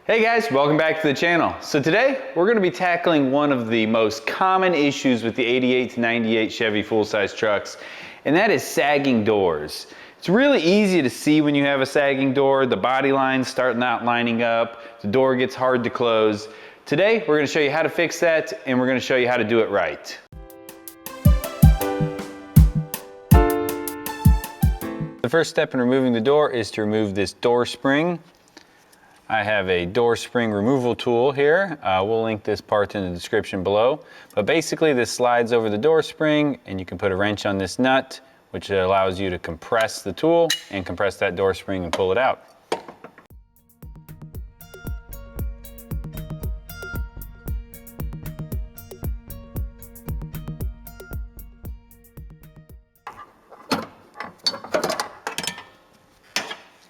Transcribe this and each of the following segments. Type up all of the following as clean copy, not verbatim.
Hey guys, welcome back to the channel. So today we're going to be tackling one of the most common issues with the 88 to 98 Chevy full-size trucks, and that is sagging doors. It's really easy to see when you have a sagging door. The body lines start not lining up, the door gets hard to close. Today we're going to show you how to fix that, and we're going to show you how to do it right. The first step in removing the door is to remove this door spring. I have a door spring removal tool here. We'll link this part in the description below. But basically this slides over the door spring and you can put a wrench on this nut, which allows you to compress the tool and compress that door spring and pull it out.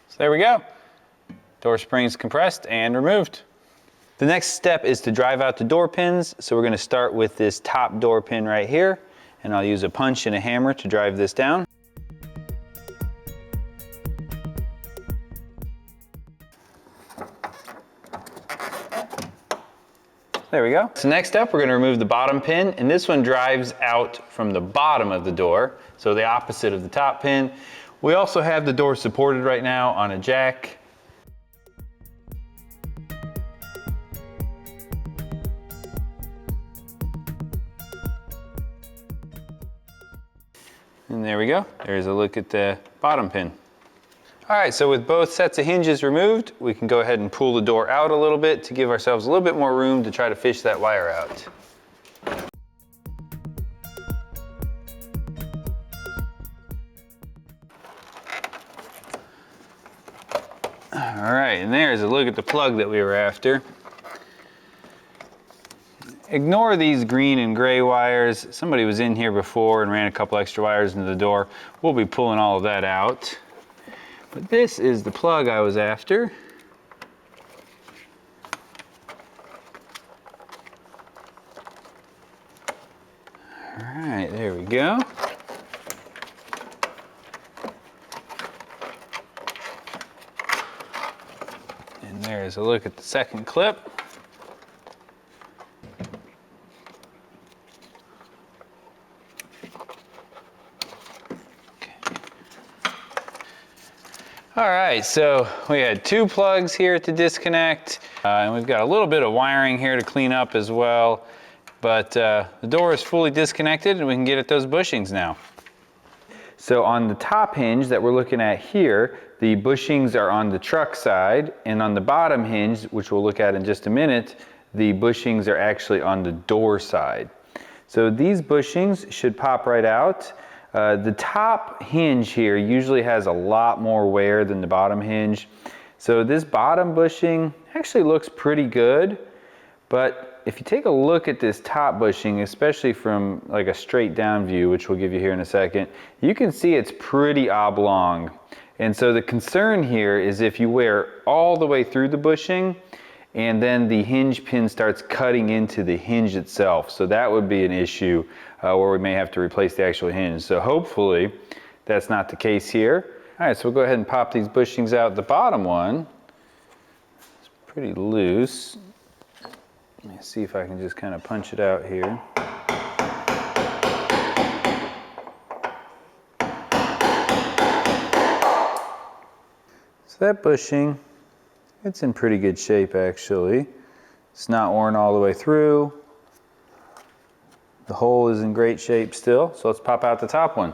So there we go. Door springs compressed and removed. The next step is to drive out the door pins. So we're going to start with this top door pin right here, and I'll use a punch and a hammer to drive this down. There we go. So next up, we're going to remove the bottom pin, and this one drives out from the bottom of the door, so the opposite of the top pin. We also have the door supported right now on a jack. And there we go. There's a look at the bottom pin. All right, so with both sets of hinges removed, we can go ahead and pull the door out a little bit to give ourselves a little bit more room to try to fish that wire out. All right, and there's a look at the plug that we were after. Ignore these green and gray wires. Somebody was in here before and ran a couple extra wires into the door. We'll be pulling all of that out. But this is the plug I was after. All right, there we go. And there's a look at the second clip. All right, so we had two plugs here to disconnect, and we've got a little bit of wiring here to clean up as well, but the door is fully disconnected and we can get at those bushings now. So on the top hinge that we're looking at here, the bushings are on the truck side, and on the bottom hinge, which we'll look at in just a minute, the bushings are actually on the door side. So these bushings should pop right out. The top hinge here usually has a lot more wear than the bottom hinge. So this bottom bushing actually looks pretty good, but if you take a look at this top bushing, especially from like a straight down view, which we'll give you here in a second, you can see it's pretty oblong. And so the concern here is if you wear all the way through the bushing and then the hinge pin starts cutting into the hinge itself. So that would be an issue where we may have to replace the actual hinge. So hopefully that's not the case here. All right, so we'll go ahead and pop these bushings out. The bottom one is pretty loose. Let me see if I can just kind of punch it out here. So that bushing, it's in pretty good shape actually. It's not worn all the way through. The hole is in great shape still, so let's pop out the top one.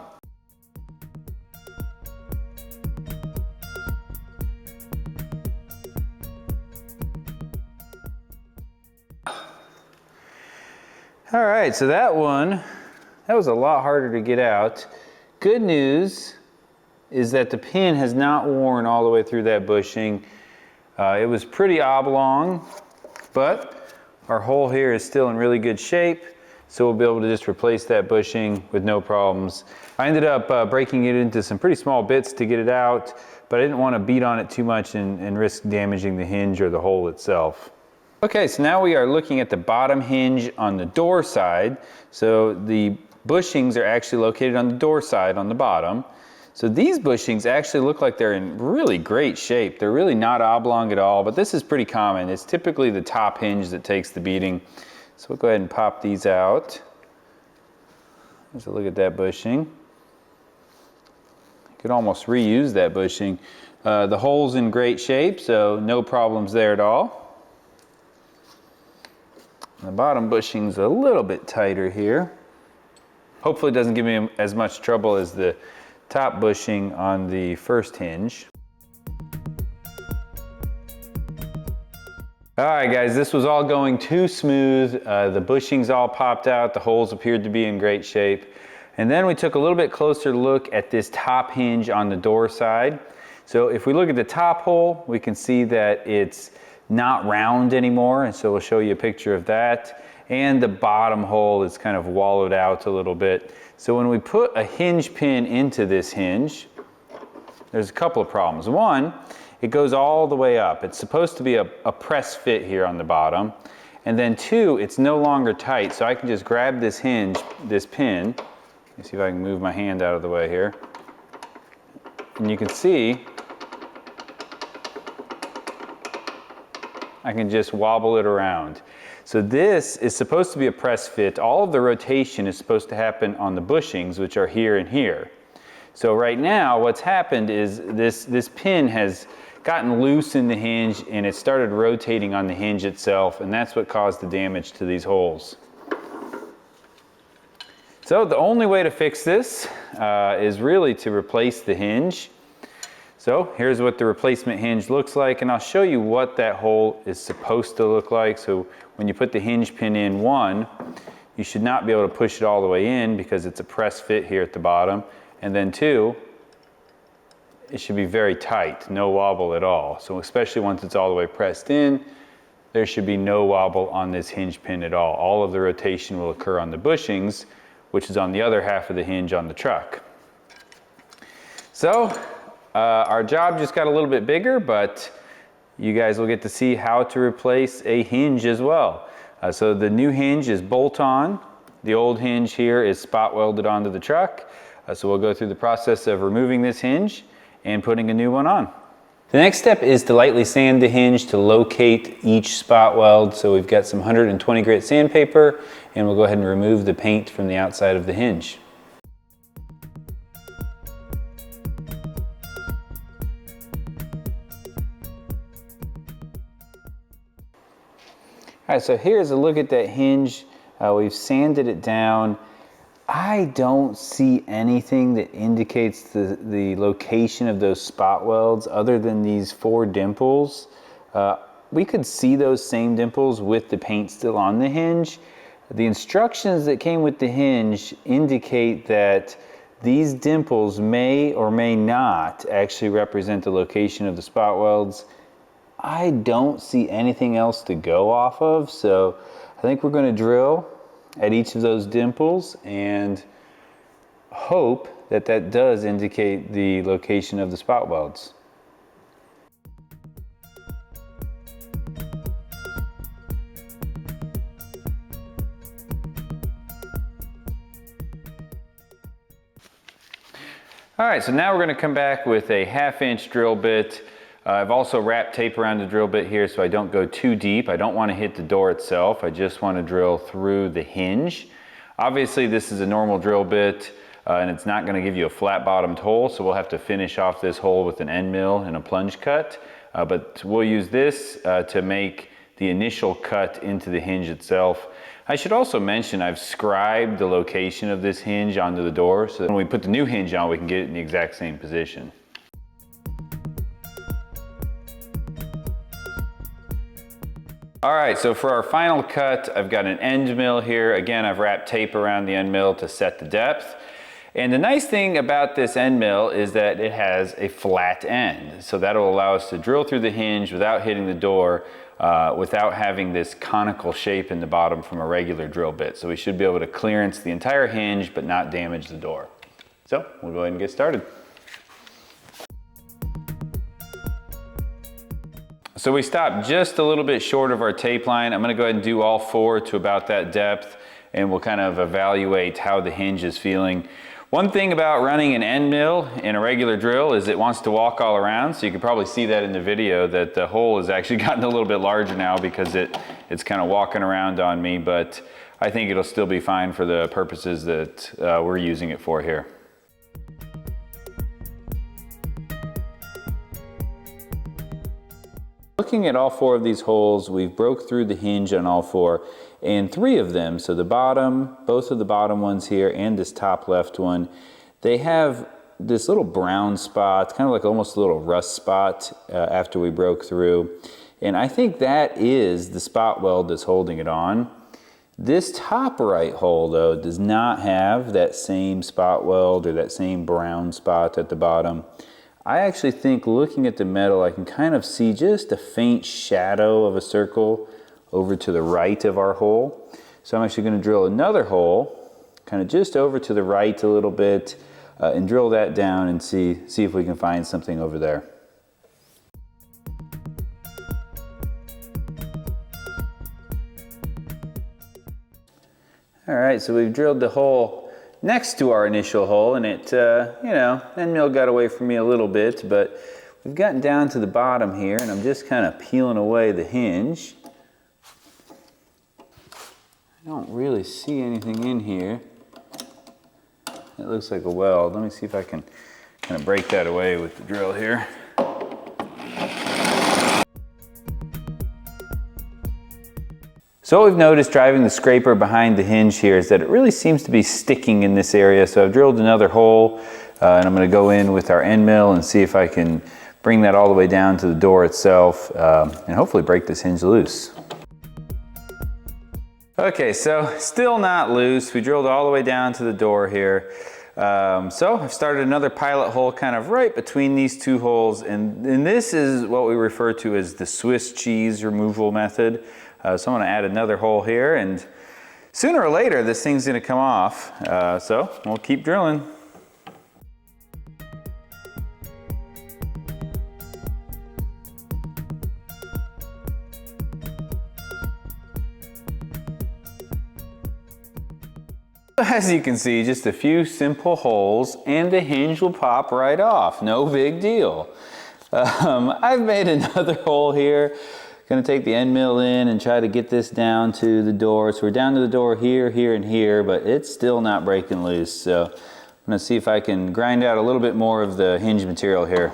All right, so that was a lot harder to get out. Good news is that the pin has not worn all the way through that bushing. It was pretty oblong, but our hole here is still in really good shape, so we'll be able to just replace that bushing with no problems. I ended up breaking it into some pretty small bits to get it out, but I didn't want to beat on it too much and risk damaging the hinge or the hole itself. Okay, so now we are looking at the bottom hinge on the door side. So the bushings are actually located on the door side on the bottom. So these bushings actually look like they're in really great shape. They're really not oblong at all, but this is pretty common. It's typically the top hinge that takes the beating. So we'll go ahead and pop these out. Let's look at that bushing. You could almost reuse that bushing. The hole's in great shape, so no problems there at all. The bottom bushing's a little bit tighter here. Hopefully it doesn't give me as much trouble as the top bushing on the first hinge. All right guys, this was all going too smooth. The bushings all popped out, the holes appeared to be in great shape. And then we took a little bit closer look at this top hinge on the door side. So if we look at the top hole, we can see that it's not round anymore, and so we'll show you a picture of that. And the bottom hole is kind of wallowed out a little bit. So when we put a hinge pin into this hinge, there's a couple of problems. One, it goes all the way up. It's supposed to be a press fit here on the bottom. And then two, it's no longer tight, so I can just grab this hinge, this pin. Let me see if I can move my hand out of the way here. And you can see, I can just wobble it around. So this is supposed to be a press fit. All of the rotation is supposed to happen on the bushings, which are here and here. So right now, what's happened is this pin has gotten loose in the hinge and it started rotating on the hinge itself, and that's what caused the damage to these holes. So the only way to fix this is really to replace the hinge. So here's what the replacement hinge looks like, and I'll show you what that hole is supposed to look like. So when you put the hinge pin in, one, you should not be able to push it all the way in because it's a press fit here at the bottom. And then two, it should be very tight, no wobble at all. So especially once it's all the way pressed in, there should be no wobble on this hinge pin at all. All of the rotation will occur on the bushings, which is on the other half of the hinge on the truck. So our job just got a little bit bigger, but you guys will get to see how to replace a hinge as well. So the new hinge is bolt-on. The old hinge here is spot welded onto the truck. So we'll go through the process of removing this hinge and putting a new one on. The next step is to lightly sand the hinge to locate each spot weld. So we've got some 120 grit sandpaper, and we'll go ahead and remove the paint from the outside of the hinge. All right, so here's a look at that hinge. We've sanded it down. I don't see anything that indicates the location of those spot welds other than these 4 dimples. We could see those same dimples with the paint still on the hinge. The instructions that came with the hinge indicate that these dimples may or may not actually represent the location of the spot welds. I don't see anything else to go off of, so I think we're going to drill at each of those dimples and hope that that does indicate the location of the spot welds. All right, so now we're going to come back with a 1/2-inch drill bit. I've also wrapped tape around the drill bit here so I don't go too deep. I don't want to hit the door itself. I just want to drill through the hinge. Obviously this is a normal drill bit and it's not going to give you a flat bottomed hole, so we'll have to finish off this hole with an end mill and a plunge cut. But we'll use this to make the initial cut into the hinge itself. I should also mention I've scribed the location of this hinge onto the door so that when we put the new hinge on we can get it in the exact same position. All right, so for our final cut, I've got an end mill here. Again, I've wrapped tape around the end mill to set the depth. And the nice thing about this end mill is that it has a flat end. So that'll allow us to drill through the hinge without hitting the door, without having this conical shape in the bottom from a regular drill bit. So we should be able to clearance the entire hinge but not damage the door. So we'll go ahead and get started. So we stopped just a little bit short of our tape line. I'm going to go ahead and do all 4 to about that depth, and we'll kind of evaluate how the hinge is feeling. One thing about running an end mill in a regular drill is it wants to walk all around, so you can probably see that in the video that the hole has actually gotten a little bit larger now because it's kind of walking around on me, but I think it'll still be fine for the purposes that we're using it for here. Looking at all 4 of these holes, we've broke through the hinge on all 4, and 3 of them, so the bottom, both of the bottom ones here and this top left one, they have this little brown spot, kind of like almost a little rust spot after we broke through. And I think that is the spot weld that's holding it on. This top right hole though does not have that same spot weld or that same brown spot at the bottom. I actually think looking at the metal, I can kind of see just a faint shadow of a circle over to the right of our hole. So I'm actually going to drill another hole, kind of just over to the right a little bit, and drill that down and see if we can find something over there. All right, so we've drilled the hole next to our initial hole, and it, you know, end mill got away from me a little bit, but we've gotten down to the bottom here, and I'm just kind of peeling away the hinge. I don't really see anything in here. It looks like a weld. Let me see if I can kind of break that away with the drill here. So what we've noticed driving the scraper behind the hinge here is that it really seems to be sticking in this area. So I've drilled another hole and I'm going to go in with our end mill and see if I can bring that all the way down to the door itself and hopefully break this hinge loose. Okay, so still not loose. We drilled all the way down to the door here. So I've started another pilot hole kind of right between these 2 holes, and this is what we refer to as the Swiss cheese removal method. So I'm going to add another hole here, and sooner or later this thing's going to come off. So we'll keep drilling. As you can see, just a few simple holes and the hinge will pop right off. No big deal. I've made another hole here. Going to take the end mill in and try to get this down to the door. So we're down to the door here, here, and here, but it's still not breaking loose. So I'm going to see if I can grind out a little bit more of the hinge material here.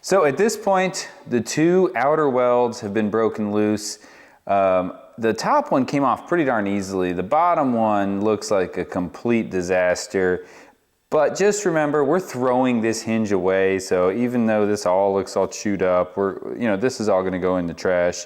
So at this point, the 2 outer welds have been broken loose. The top one came off pretty darn easily. The bottom one looks like a complete disaster. But just remember, we're throwing this hinge away. So even though this all looks all chewed up, this is all going to go in the trash.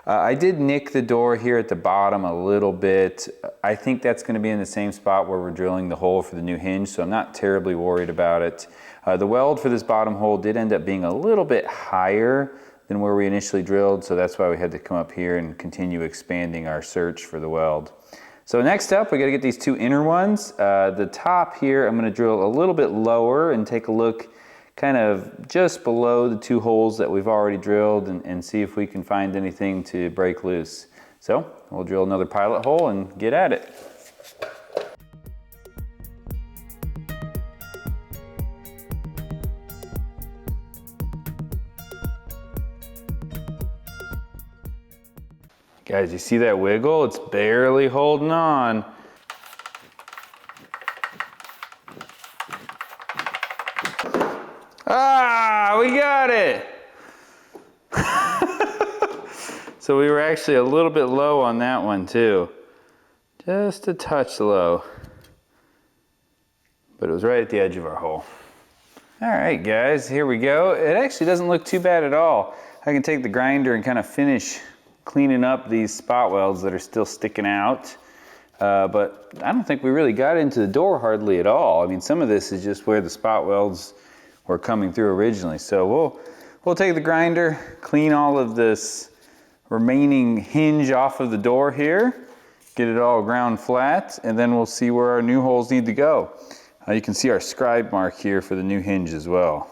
I did nick the door here at the bottom a little bit. I think that's going to be in the same spot where we're drilling the hole for the new hinge, so I'm not terribly worried about it. The weld for this bottom hole did end up being a little bit higher than where we initially drilled, so that's why we had to come up here and continue expanding our search for the weld. So next up, we got to get these 2 inner ones. The top here, I'm going to drill a little bit lower and take a look kind of just below the 2 holes that we've already drilled and see if we can find anything to break loose. So we'll drill another pilot hole and get at it. Guys, you see that wiggle? It's barely holding on. Ah, we got it! So we were actually a little bit low on that one too. Just a touch low. But it was right at the edge of our hole. All right, guys, here we go. It actually doesn't look too bad at all. I can take the grinder and kind of finish cleaning up these spot welds that are still sticking out. But I don't think we really got into the door hardly at all. I mean, some of this is just where the spot welds were coming through originally. So we'll take the grinder, clean all of this remaining hinge off of the door here, get it all ground flat, and then we'll see where our new holes need to go. You can see our scribe mark here for the new hinge as well.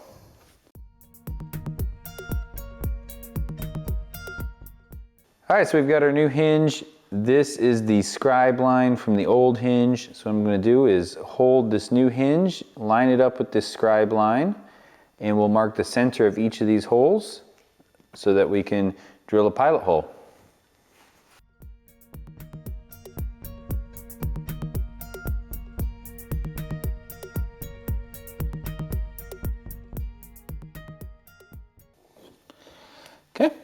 All right, so we've got our new hinge. This is the scribe line from the old hinge. So what I'm going to do is hold this new hinge, line it up with this scribe line, and we'll mark the center of each of these holes so that we can drill a pilot hole. Okay,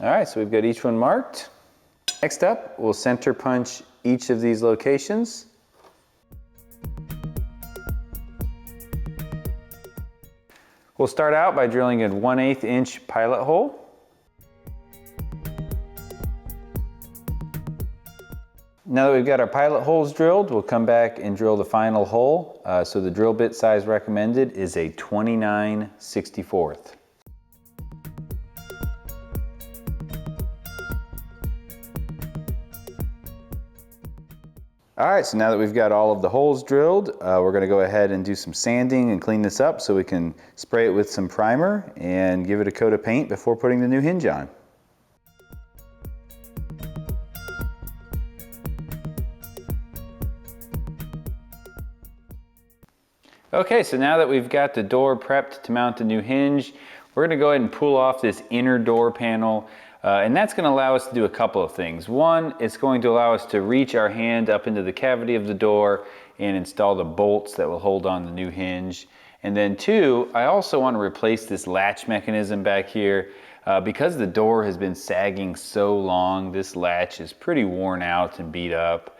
all right, so we've got each one marked. Next up, we'll center punch each of these locations. We'll start out by drilling a 1/8 inch pilot hole. Now that we've got our pilot holes drilled, we'll come back and drill the final hole. So the drill bit size recommended is a 29/64. All right, so now that we've got all of the holes drilled, we're gonna go ahead and do some sanding and clean this up so we can spray it with some primer and give it a coat of paint before putting the new hinge on. Okay, so now that we've got the door prepped to mount the new hinge, we're gonna go ahead and pull off this inner door panel. And that's going to allow us to do a couple of things. One, it's going to allow us to reach our hand up into the cavity of the door and install the bolts that will hold on the new hinge. And then two, I also want to replace this latch mechanism back here. Because the door has been sagging so long, this latch is pretty worn out and beat up.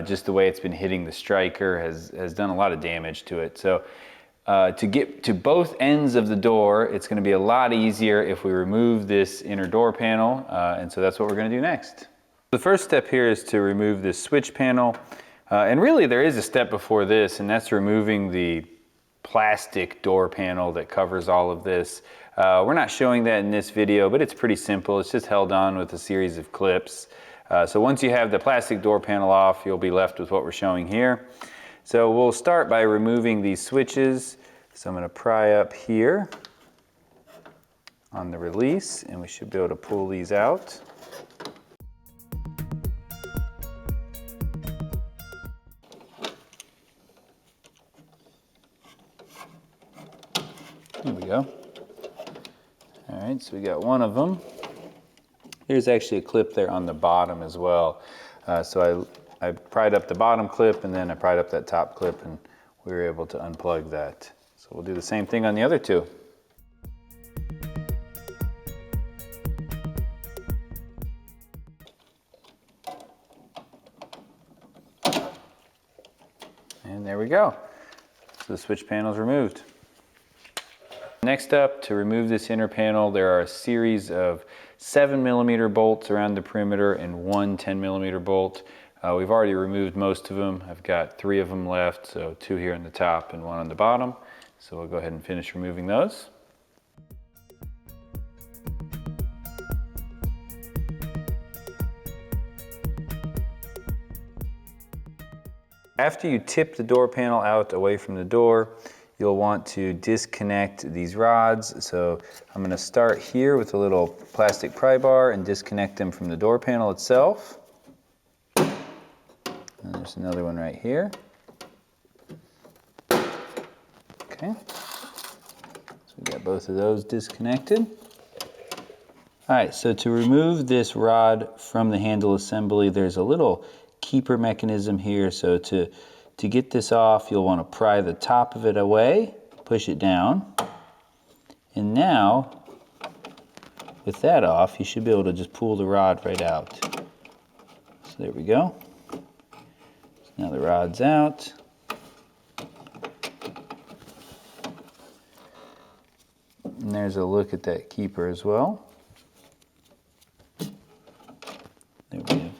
Just the way it's been hitting the striker has done a lot of damage to it. So to get to both ends of the door, it's going to be a lot easier if we remove this inner door panel, and so that's what we're going to do next. The first step here is to remove this switch panel, and really there is a step before this, and that's removing the plastic door panel that covers all of this. We're not showing that in this video, but it's pretty simple. It's just held on with a series of clips. So once you have the plastic door panel off, you'll be left with what we're showing here. So we'll start by removing these switches. So I'm going to pry up here on the release, and we should be able to pull these out. There we go. All right, so we got one of them. There's actually a clip there on the bottom as well. So I pried up the bottom clip, and then I pried up that top clip, and we were able to unplug that. So we'll do the same thing on the other two. And there we go. So the switch panel is removed. Next up, to remove this inner panel, there are a series of 7mm bolts around the perimeter and one 10mm bolt. We've already removed most of them. I've got 3 of them left, so 2 here on the top and 1 on the bottom. So we'll go ahead and finish removing those. After you tip the door panel out away from the door, you'll want to disconnect these rods. So I'm going to start here with a little plastic pry bar and disconnect them from the door panel itself. And there's another one right here. Okay, so we got both of those disconnected. All right, so to remove this rod from the handle assembly, there's a little keeper mechanism here. So to get this off, you'll want to pry the top of it away, push it down. And now, with that off, you should be able to just pull the rod right out. So there we go. So now the rod's out. And there's a look at that keeper as well. There we have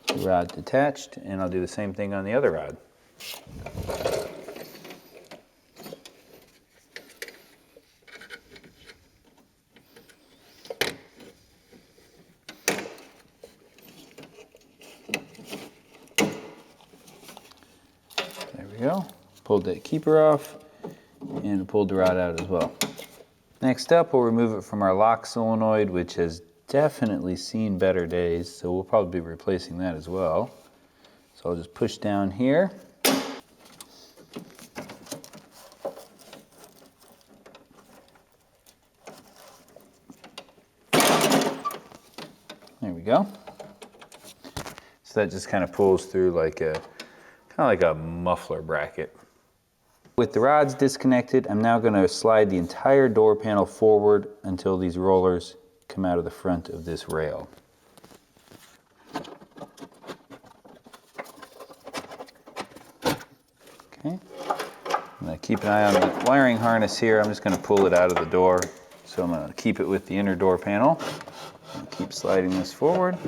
the rod detached, and I'll do the same thing on the other rod. There we go. Pulled that keeper off and pulled the rod out as well. Next up, we'll remove it from our lock solenoid, which has definitely seen better days, so we'll probably be replacing that as well. So I'll just push down here. There we go. So that just kind of pulls through like a muffler bracket. With the rods disconnected, I'm now going to slide the entire door panel forward until these rollers come out of the front of this rail. Okay. I'm going to keep an eye on the wiring harness here. I'm just going to pull it out of the door. So I'm going to keep it with the inner door panel. I'll keep sliding this forward.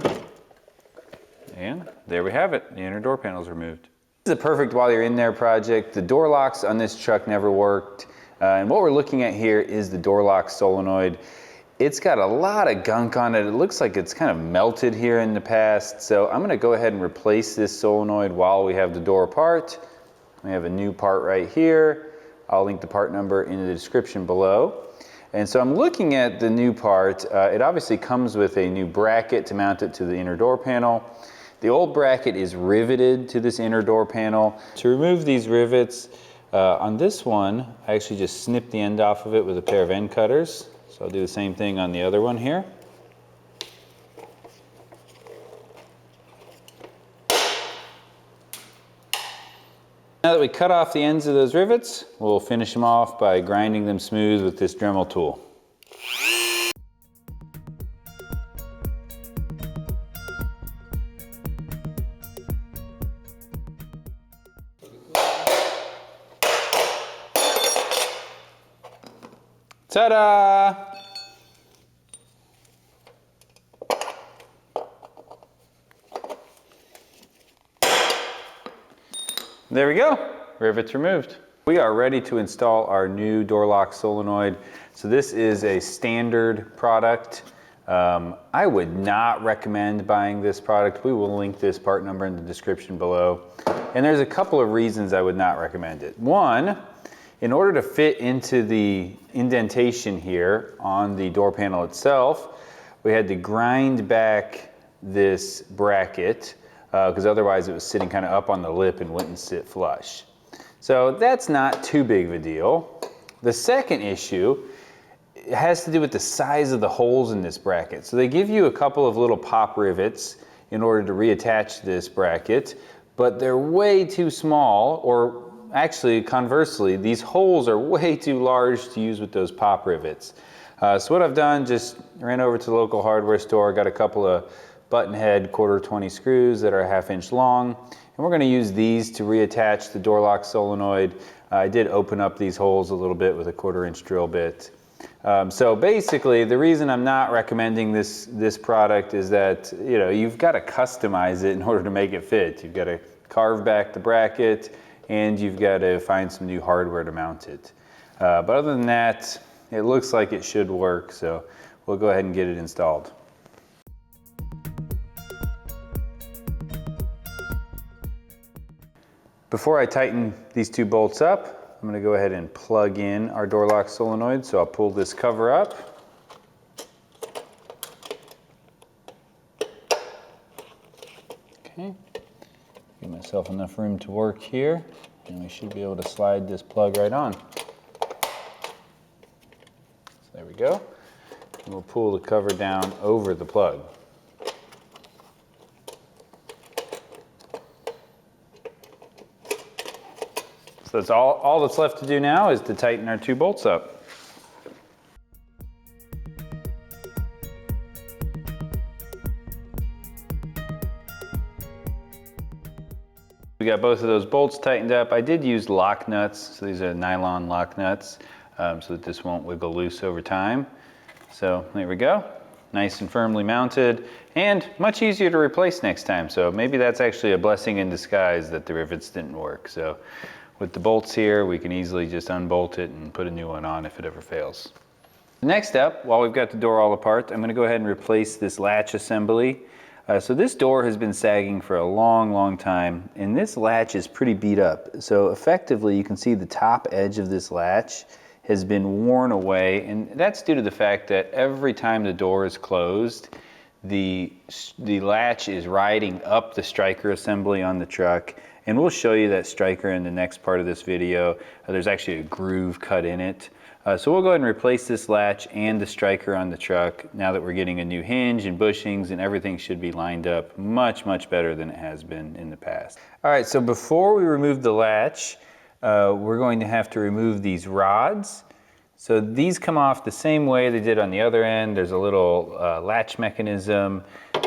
And there we have it. The inner door panel is removed. This is a perfect while you're in there project. The door locks on this truck never worked. And what we're looking at here is the door lock solenoid. It's got a lot of gunk on it. It looks like it's kind of melted here in the past. So I'm going to go ahead and replace this solenoid while we have the door apart. We have a new part right here. I'll link the part number in the description below. And so I'm looking at the new part. It obviously comes with a new bracket to mount it to the inner door panel. The old bracket is riveted to this inner door panel. To remove these rivets, on this one, I actually just snipped the end off of it with a pair of end cutters. So I'll do the same thing on the other one here. Now that we cut off the ends of those rivets, we'll finish them off by grinding them smooth with this Dremel tool. Ta-da! There we go, rivets removed. We are ready to install our new door lock solenoid. So this is a standard product. I would not recommend buying this product. We will link this part number in the description below. And there's a couple of reasons I would not recommend it. One, in order to fit into the indentation here on the door panel itself, we had to grind back this bracket because otherwise it was sitting kind of up on the lip and wouldn't sit flush. So that's not too big of a deal. The second issue has to do with the size of the holes in this bracket. So they give you a couple of little pop rivets in order to reattach this bracket, but they're way too small, or actually conversely, these holes are way too large to use with those pop rivets. So what I've done, just ran over to the local hardware store, got a couple of button head 1/4 screws that are a 1/2 inch long, and we're going to use these to reattach the door lock solenoid. I did open up these holes a little bit with a 1/4 inch drill bit. So basically, the reason I'm not recommending this product is that you've got to customize it in order to make it fit. You've got to carve back the bracket, and you've got to find some new hardware to mount it. But other than that, it looks like it should work, so we'll go ahead and get it installed. Before I tighten these two bolts up, I'm going to go ahead and plug in our door lock solenoid. So I'll pull this cover up. Okay, give myself enough room to work here, and we should be able to slide this plug right on. So there we go. And we'll pull the cover down over the plug. So that's all that's left to do now is to tighten our two bolts up. We got both of those bolts tightened up. I did use lock nuts, so these are nylon lock nuts, so that this won't wiggle loose over time. So there we go, nice and firmly mounted, and much easier to replace next time. So maybe that's actually a blessing in disguise that the rivets didn't work. So with the bolts here, we can easily just unbolt it and put a new one on if it ever fails. The next step, while we've got the door all apart, I'm going to go ahead and replace this latch assembly. So this door has been sagging for a long time, and this latch is pretty beat up. So effectively, you can see the top edge of this latch has been worn away, and that's due to the fact that every time the door is closed, the latch is riding up the striker assembly on the truck, and we'll show you that striker in the next part of this video. There's actually a groove cut in it. So we'll go ahead and replace this latch and the striker on the truck now that we're getting a new hinge and bushings, and everything should be lined up much, much better than it has been in the past. All right, so before we remove the latch, we're going to have to remove these rods. So these come off the same way they did on the other end. There's a little latch mechanism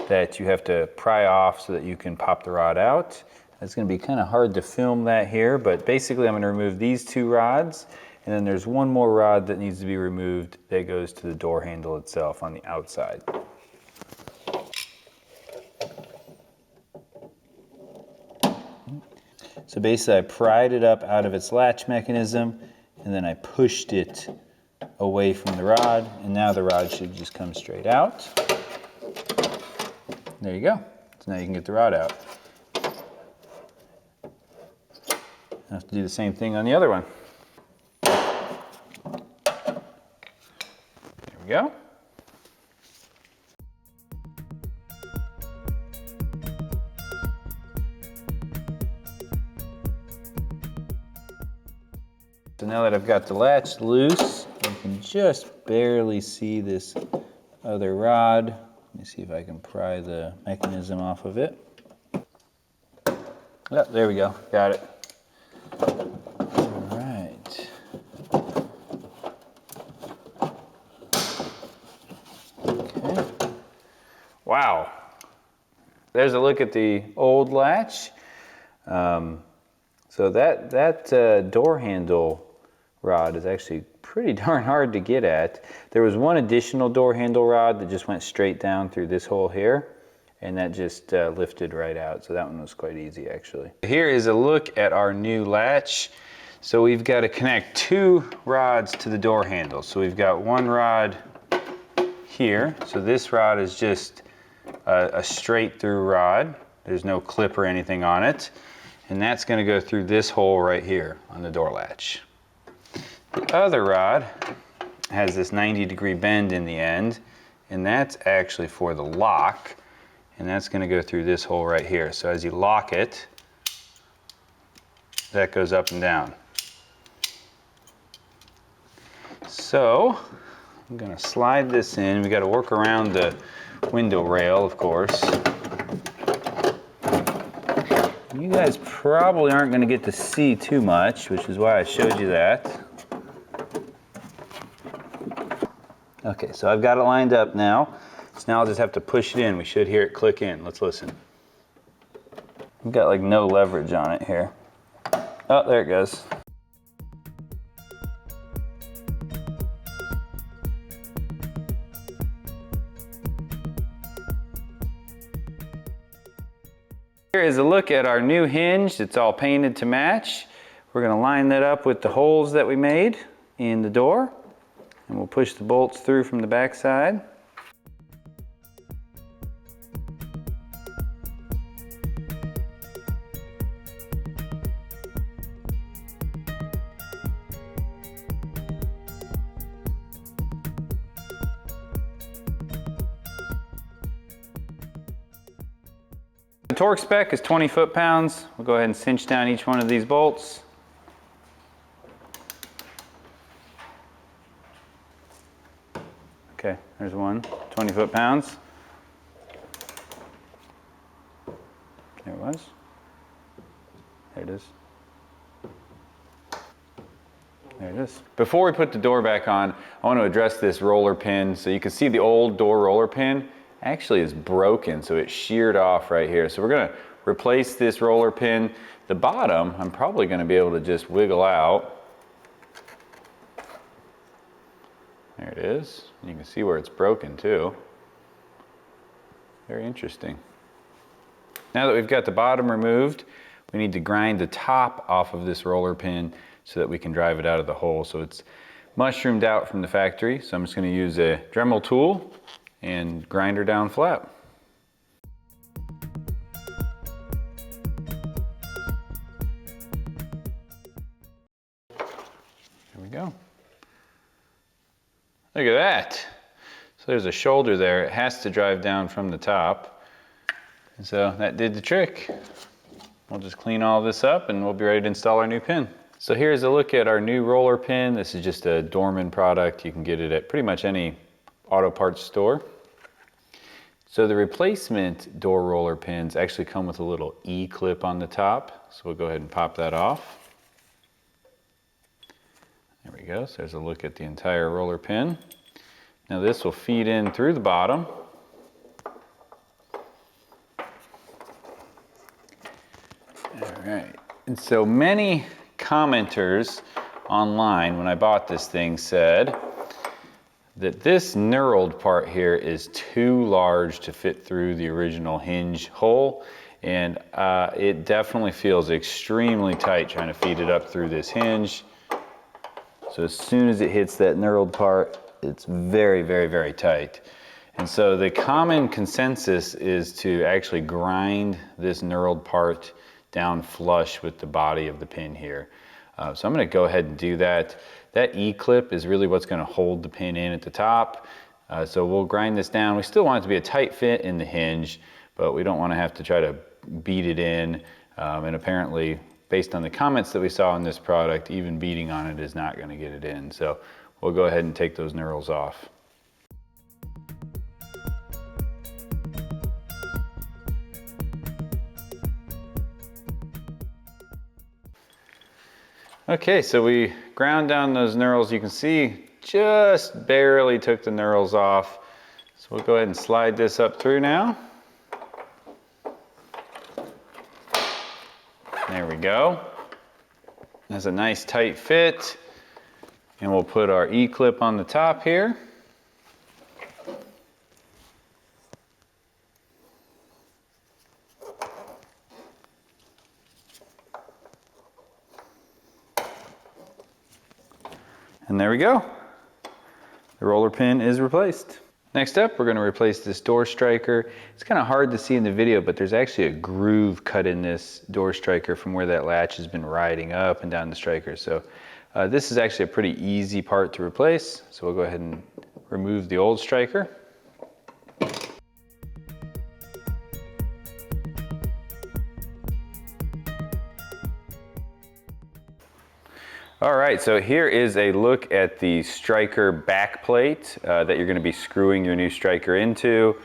that you have to pry off so that you can pop the rod out. It's going to be kind of hard to film that here, but basically I'm going to remove these two rods, and then there's one more rod that needs to be removed that goes to the door handle itself on the outside. So basically I pried it up out of its latch mechanism, and then I pushed it away from the rod, and now the rod should just come straight out. There you go. So now you can get the rod out. I have to do the same thing on the other one. There we go. So now that I've got the latch loose, you can just barely see this other rod. Let me see if I can pry the mechanism off of it. Oh, there we go, got it. All right. Okay. Wow. There's a look at the old latch. So that door handle rod is actually pretty darn hard to get at. There was one additional door handle rod that just went straight down through this hole here, and that just lifted right out. So that one was quite easy actually. Here is a look at our new latch. So we've got to connect two rods to the door handle. So we've got one rod here. So this rod is just a straight through rod. There's no clip or anything on it. And that's going to go through this hole right here on the door latch. The other rod has this 90-degree bend in the end, and that's actually for the lock, and that's going to go through this hole right here. So as you lock it, that goes up and down. So I'm going to slide this in. We got to work around the window rail, of course. You guys probably aren't going to get to see too much, which is why I showed you that. Okay, so I've got it lined up now. So now I'll just have to push it in. We should hear it click in. Let's listen. I've got like no leverage on it here. Oh, there it goes. Here is a look at our new hinge. It's all painted to match. We're going to line that up with the holes that we made in the door, and we'll push the bolts through from the back side. The torque spec is 20 foot-pounds. We'll go ahead and cinch down each one of these bolts. Okay, there's one, 20 foot-pounds. There it was. There it is. There it is. Before we put the door back on, I want to address this roller pin. So you can see the old door roller pin actually is broken, so it sheared off right here. So we're going to replace this roller pin. The bottom, I'm probably going to be able to just wiggle out. There it is. You can see where it's broken too. Very interesting. Now that we've got the bottom removed, we need to grind the top off of this roller pin so that we can drive it out of the hole. So it's mushroomed out from the factory. So I'm just going to use a Dremel tool and grind her down flat. There we go. Look at that. So there's a shoulder there. It has to drive down from the top. And so that did the trick. We'll just clean all this up and we'll be ready to install our new pin. So here's a look at our new roller pin. This is just a Dorman product. You can get it at pretty much any auto parts store. So the replacement door roller pins actually come with a little E-clip on the top. So we'll go ahead and pop that off. There we go. So there's a look at the entire roller pin. Now this will feed in through the bottom. All right. And so many commenters online when I bought this thing said that this knurled part here is too large to fit through the original hinge hole, and it definitely feels extremely tight trying to feed it up through this hinge. So as soon as it hits that knurled part, it's very, very, very tight. And so the common consensus is to actually grind this knurled part down flush with the body of the pin here. So I'm going to go ahead and do that. That E-clip is really what's going to hold the pin in at the top. So we'll grind this down. We still want it to be a tight fit in the hinge, but we don't want to have to try to beat it in. And apparently, based on the comments that we saw on this product, even beating on it is not going to get it in. So we'll go ahead and take those knurls off. Okay, so we ground down those knurls. You can see just barely took the knurls off. So we'll go ahead and slide this up through now. There we go. That's a nice tight fit. And we'll put our E-clip on the top here. And there we go. The roller pin is replaced. Next up, we're going to replace this door striker. It's kind of hard to see in the video, but there's actually a groove cut in this door striker from where that latch has been riding up and down the striker. So this is actually a pretty easy part to replace. So we'll go ahead and remove the old striker. All right, so here is a look at the striker back plate that you're going to be screwing your new striker into.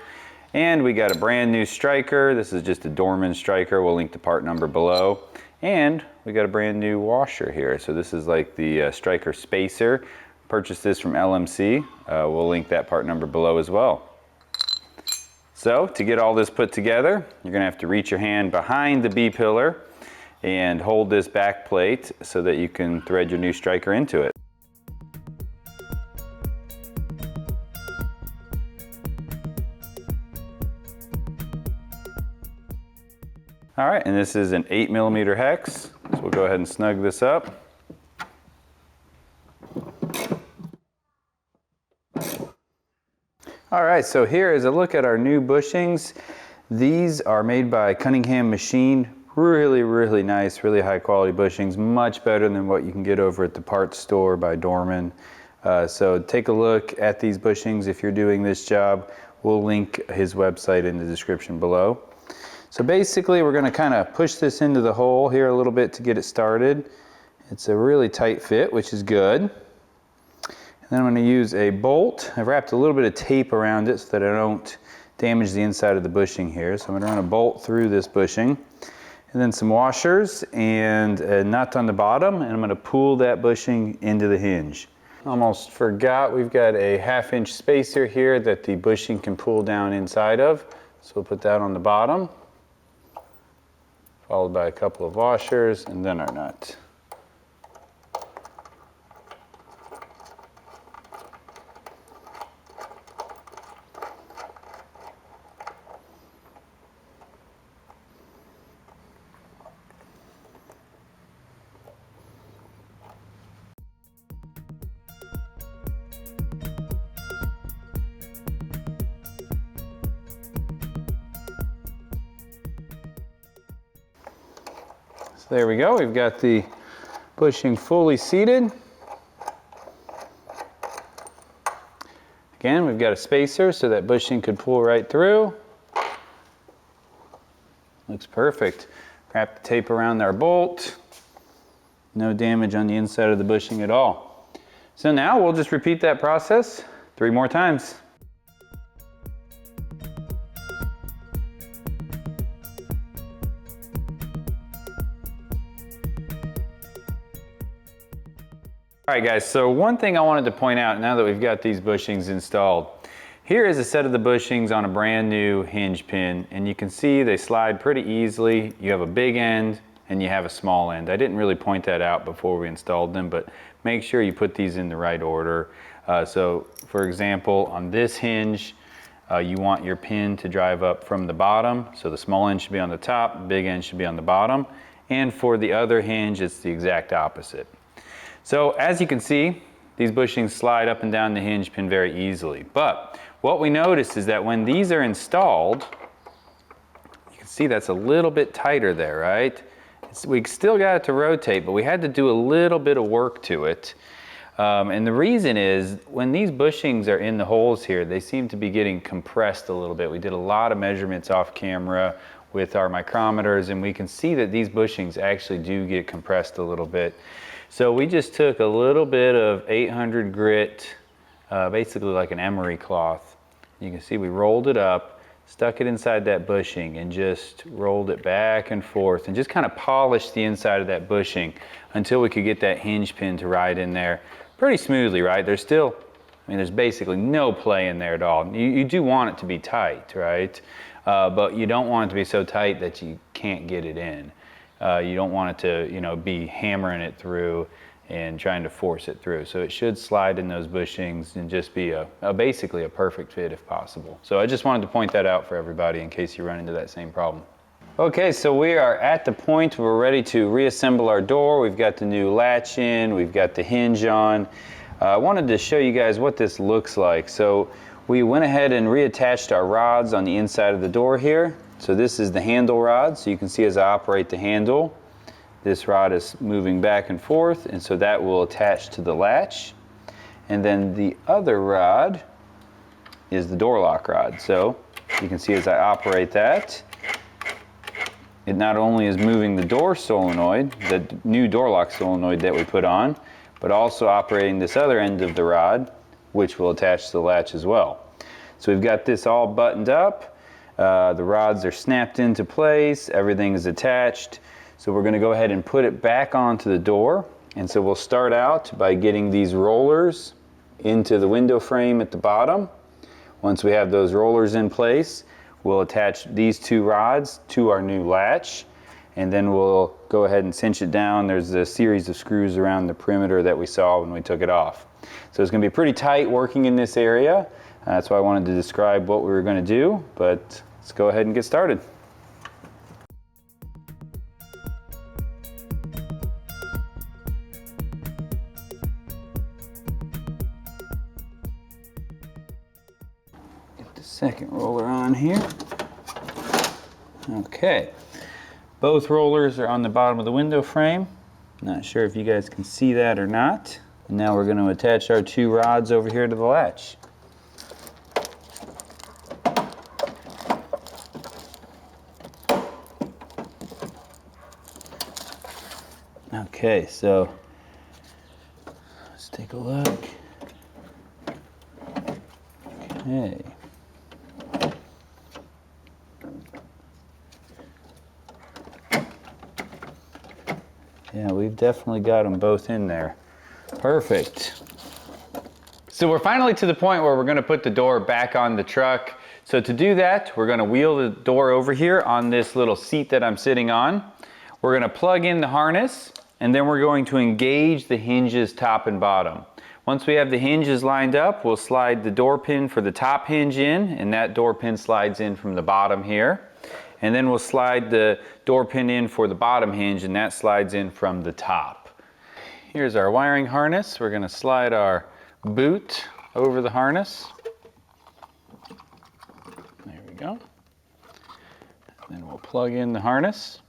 And we got a brand new striker. This is just a Dorman striker. We'll link the part number below. And we got a brand new washer here. So this is like the striker spacer. Purchased this from LMC. We'll link that part number below as well. So to get all this put together, you're going to have to reach your hand behind the B-pillar and hold this back plate so that you can thread your new striker into it. All right, and this is an 8mm hex, so we'll go ahead and snug this up. All right, so here is a look at our new bushings. These are made by Cunningham machine. Really, really nice, really high quality bushings, much better than what you can get over at the parts store by Dorman. So take a look at these bushings if you're doing this job. We'll link his website in the description below. So basically we're going to kind of push this into the hole here a little bit to get it started. It's a really tight fit, which is good. And then I'm going to use a bolt. I've wrapped a little bit of tape around it so that I don't damage the inside of the bushing here. So I'm going to run a bolt through this bushing. And then some washers and a nut on the bottom, and I'm going to pull that bushing into the hinge. Almost forgot, we've got a 1/2 inch spacer here that the bushing can pull down inside of. So we'll put that on the bottom, followed by a couple of washers and then our nut. So there we go, we've got the bushing fully seated. Again, we've got a spacer so that bushing could pull right through. Looks perfect. Wrap the tape around our bolt. No damage on the inside of the bushing at all. So now we'll just repeat that process 3 more times. All right guys, so one thing I wanted to point out now that we've got these bushings installed. Here is a set of the bushings on a brand new hinge pin, and you can see they slide pretty easily. You have a big end and you have a small end. I didn't really point that out before we installed them, but make sure you put these in the right order. So for example, on this hinge, you want your pin to drive up from the bottom. So the small end should be on the top, the big end should be on the bottom. And for the other hinge, it's the exact opposite. So as you can see, these bushings slide up and down the hinge pin very easily. But what we notice is that when these are installed, you can see that's a little bit tighter there, right? We still got it to rotate, but we had to do a little bit of work to it. And the reason is when these bushings are in the holes here, they seem to be getting compressed a little bit. We did a lot of measurements off camera with our micrometers, and we can see that these bushings actually do get compressed a little bit. So we just took a little bit of 800 grit, basically like an emery cloth. You can see we rolled it up, stuck it inside that bushing, and just rolled it back and forth and just kind of polished the inside of that bushing until we could get that hinge pin to ride in there pretty smoothly, right? There's still, I mean, there's basically no play in there at all. You do want it to be tight, right? But you don't want it to be so tight that you can't get it in. You don't want it to, be hammering it through and trying to force it through. So it should slide in those bushings and just be basically a perfect fit if possible. So I just wanted to point that out for everybody in case you run into that same problem. Okay, so we are at the point where we're ready to reassemble our door. We've got the new latch in, we've got the hinge on. I wanted to show you guys what this looks like. So we went ahead and reattached our rods on the inside of the door here. So this is the handle rod, so you can see as I operate the handle, this rod is moving back and forth, and so that will attach to the latch. And then the other rod is the door lock rod. So you can see as I operate that, it not only is moving the door solenoid, the new door lock solenoid that we put on, but also operating this other end of the rod, which will attach to the latch as well. So we've got this all buttoned up. The rods are snapped into place, everything is attached. So we're going to go ahead and put it back onto the door. And so we'll start out by getting these rollers into the window frame at the bottom. Once we have those rollers in place, we'll attach these 2 rods to our new latch. And then we'll go ahead and cinch it down. There's a series of screws around the perimeter that we saw when we took it off. So it's going to be pretty tight working in this area. That's why I wanted to describe what we were going to do, but let's go ahead and get started. Get the second roller on here. Okay, both rollers are on the bottom of the window frame. Not sure if you guys can see that or not. And now we're going to attach our 2 rods over here to the latch. Okay, so let's take a look. Okay. Yeah, we've definitely got them both in there. Perfect. So we're finally to the point where we're going to put the door back on the truck. So to do that, we're going to wheel the door over here on this little seat that I'm sitting on. We're going to plug in the harness, and then we're going to engage the hinges top and bottom. Once we have the hinges lined up, we'll slide the door pin for the top hinge in, and that door pin slides in from the bottom here. And then we'll slide the door pin in for the bottom hinge, and that slides in from the top. Here's our wiring harness. We're going to slide our boot over the harness. There we go. Then we'll plug in the harness.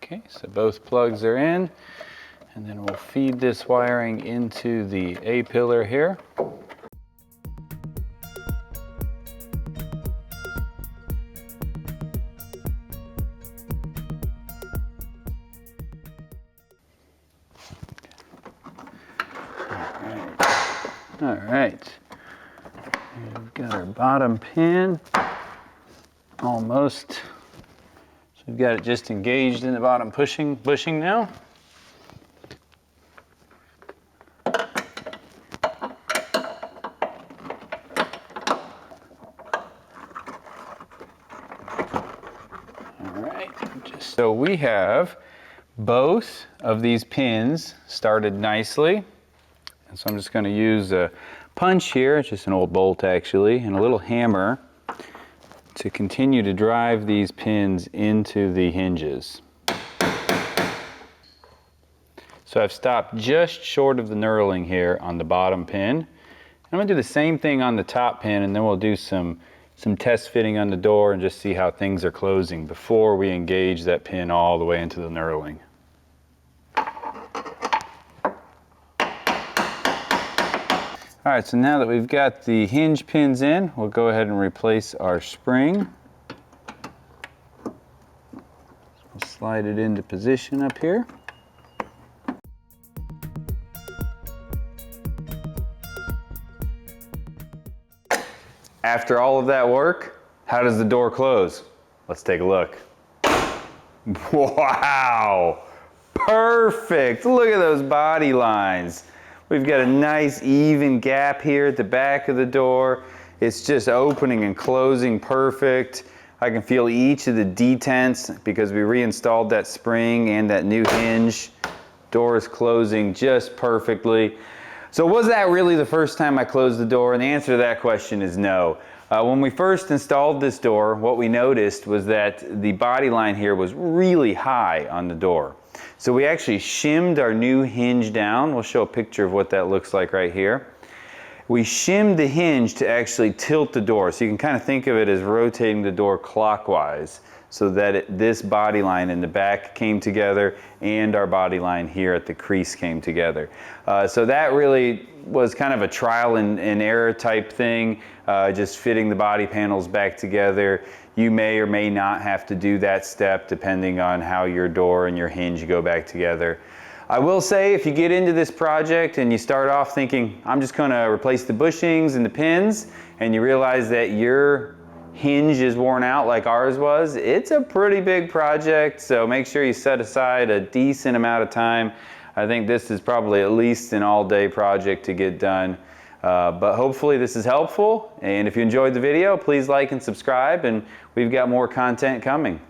Okay, so both plugs are in. And then we'll feed this wiring into the A-pillar here. All right, we've got our bottom pin almost. So we've got it just engaged in the bottom bushing now. All right, so we have both of these pins started nicely. And so I'm just going to use a punch here, it's just an old bolt actually, and a little hammer to continue to drive these pins into the hinges. So I've stopped just short of the knurling here on the bottom pin. I'm going to do the same thing on the top pin, and then we'll do some test fitting on the door and just see how things are closing before we engage that pin all the way into the knurling. All right, so now that we've got the hinge pins in, we'll go ahead and replace our spring. We'll slide it into position up here. After all of that work, how does the door close? Let's take a look. Wow, perfect. Look at those body lines. We've got a nice even gap here at the back of the door. It's just opening and closing perfect. I can feel each of the detents because we reinstalled that spring and that new hinge. Door is closing just perfectly. So was that really the first time I closed the door? And the answer to that question is no. When we first installed this door, what we noticed was that the body line here was really high on the door. So we actually shimmed our new hinge down. We'll show a picture of what that looks like right here. We shimmed the hinge to actually tilt the door. So you can kind of think of it as rotating the door clockwise so that this body line in the back came together and our body line here at the crease came together. So that really was kind of a trial and error type thing, just fitting the body panels back together. You may or may not have to do that step depending on how your door and your hinge go back together. I will say, if you get into this project and you start off thinking, I'm just going to replace the bushings and the pins, and you realize that your hinge is worn out like ours was, it's a pretty big project, so make sure you set aside a decent amount of time. I think this is probably at least an all-day project to get done. But hopefully this is helpful, and if you enjoyed the video, please like and subscribe, and we've got more content coming.